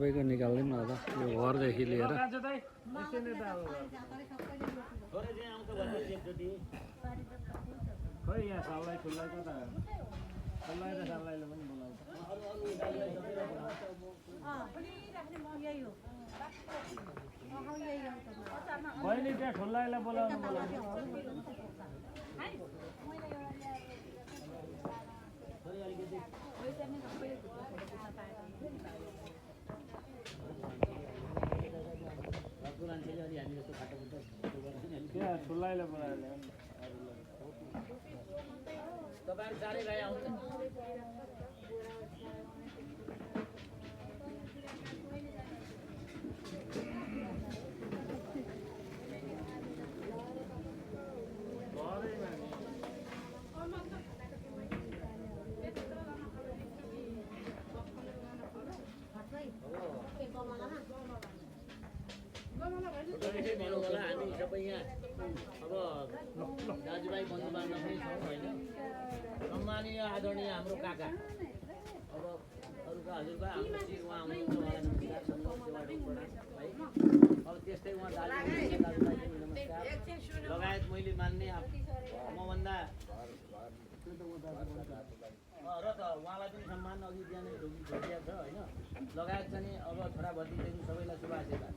सबैको निकाल्दै न त यो घरदेखि लिएर खोइ यहाँ साललाई खुल्लाई कता साललाई र साललाईले पनि बोलाउँछ बहिनी त्यहाँ ठुल्लाईलाई बोलाउनु त्यहाँ ठुल्लाईलाई बोलाएर तपाईहरु चाँडै गए आउँछ मेरो होला हामी सबै यहाँ अब दाजुभाइ बन्धुबान्धव पनि छौँ होइन सम्मानीय आदरणीय हाम्रो काका अब अरूका हजुरबा हाम्रो चिर उहाँ आउनुहुन्छ उहाँलाई नमस्कार सेवा प्रणाम है अब त्यस्तै उहाँ दाजुभाइ पनि नमस्कार लगायत मैले मान्ने मभन्दा र त उहाँलाई पनि सम्मान अघि बिहानै ढोकिएको छ होइन लगायत चाहिँ अब छोरा भतिजादेखि सबैलाई शुभ आशीर्वाद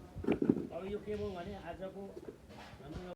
अब यो के भयो भने आजको हाम्रो